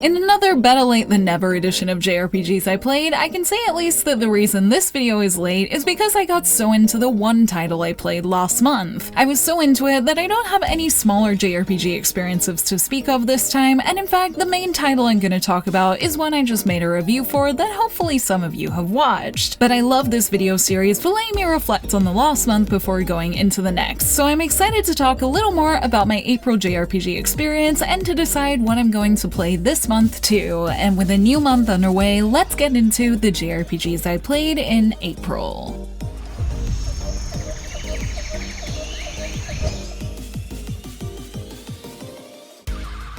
In another better late than never edition of JRPGs I played, I can say at least that the reason this video is late is because I got so into the one title I played last month. I was so into it that I don't have any smaller JRPG experiences to speak of this time, and in fact the main title I'm gonna talk about is one I just made a review for that hopefully some of you have watched. But I love this video series for letting me reflect on the last month before going into the next, so I'm excited to talk a little more about my April JRPG experience and to decide what I'm going to play this month too. And with a new month underway, let's get into the JRPGs I played in April.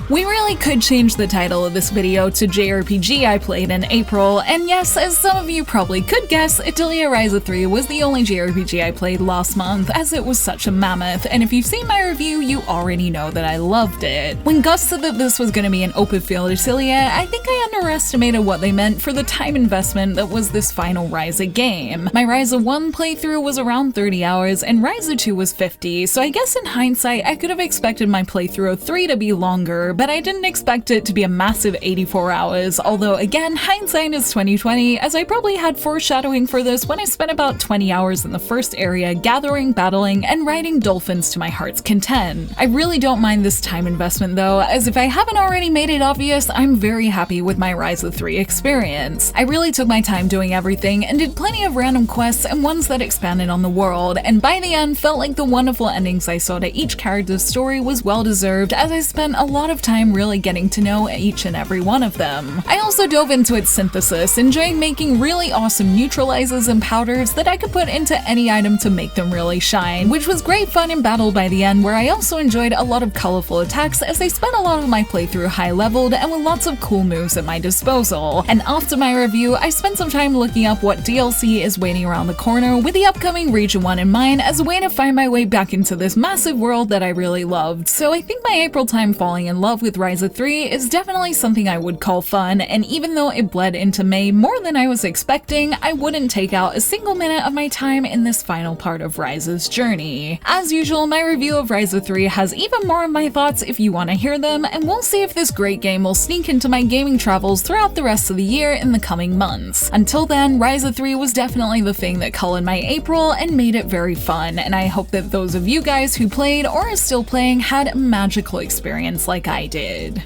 We really could change the title of this video to JRPG I played in April, and yes, as some of you probably could guess, Atelier Ryza III was the only JRPG I played last month, as it was such a mammoth, and if you've seen my review, you already know that I loved it. When Gus said that this was going to be an open field Atelier, I think I underestimated what they meant for the time investment that was this final Ryza game. My Ryza 1 playthrough was around 30 hours, and Ryza 2 was 50, so I guess in hindsight I could have expected my playthrough of 3 to be longer, but I didn't expect it to be a massive 84 hours, although again, hindsight is 2020, as I probably had foreshadowing for this when I spent about 20 hours in the first area gathering, battling, and riding dolphins to my heart's content. I really don't mind this time investment though, as if I haven't already made it obvious, I'm very happy with my Ryza 3 experience. I really took my time doing everything and did plenty of random quests and ones that expanded on the world, and by the end felt like the wonderful endings I saw to each character's story was well deserved, as I spent a lot of time really getting to know each and every one of them. I also dove into its synthesis, enjoying making really awesome neutralizers and powders that I could put into any item to make them really shine, which was great fun in battle by the end, where I also enjoyed a lot of colorful attacks as I spent a lot of my playthrough high leveled and with lots of cool moves at my disposal. And after my review, I spent some time looking up what DLC is waiting around the corner with the upcoming Region 1 in mind as a way to find my way back into this massive world that I really loved. So I think my April time falling in love with Ryza 3 is definitely something I would call fun, and even though it bled into May more than I was expecting, I wouldn't take out a single minute of my time in this final part of Ryza's journey. As usual, my review of Ryza 3 has even more of my thoughts if you want to hear them, and we'll see if this great game will sneak into my gaming travels throughout the rest of the year in the coming months. Until then, Ryza 3 was definitely the thing that colored my April and made it very fun, and I hope that those of you guys who played or are still playing had a magical experience like I did.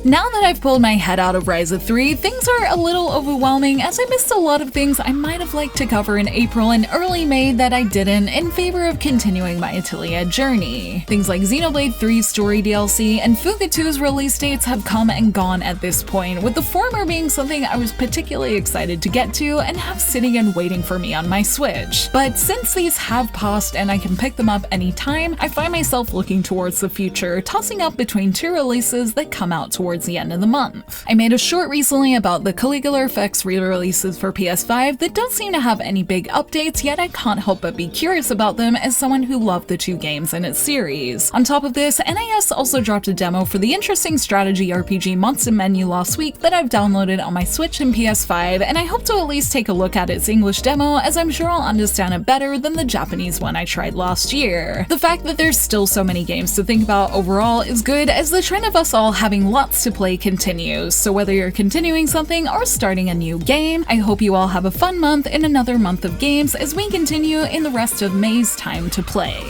Now that I've pulled my head out of Ryza 3, things are a little overwhelming as I missed a lot of things I might have liked to cover in April and early May that I didn't, in favor of continuing my Atelier journey. Things like Xenoblade 3's story DLC and Fuga 2's release dates have come and gone at this point, with the former being something I was particularly excited to get to and have sitting and waiting for me on my Switch. But since these have passed and I can pick them up anytime, I find myself looking towards the future, tossing up between two releases that come out towards the end of the month. I made a short recently about the Caligula Effect's re-releases for PS5 that don't seem to have any big updates, yet I can't help but be curious about them as someone who loved the two games in its series. On top of this, NIS also dropped a demo for the interesting strategy RPG Monster Menu last week that I've downloaded on my Switch and PS5, and I hope to at least take a look at its English demo, as I'm sure I'll understand it better than the Japanese one I tried last year. The fact that there's still so many games to think about overall is good, as the trend of us all having lots to play continues, so whether you're continuing something or starting a new game, I hope you all have a fun month in another month of games as we continue in the rest of May's time to play.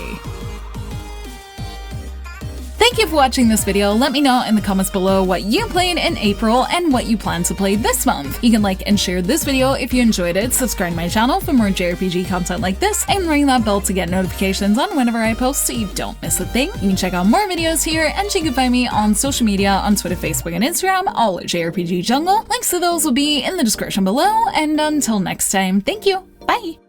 Thank you for watching this video. Let me know in the comments below what you played in April and what you plan to play this month. You can like and share this video if you enjoyed it, subscribe to my channel for more JRPG content like this, and ring that bell to get notifications on whenever I post so you don't miss a thing. You can check out more videos here, and you can find me on social media on Twitter, Facebook, and Instagram, all at JRPG Jungle. Links to those will be in the description below, and until next time, thank you, bye!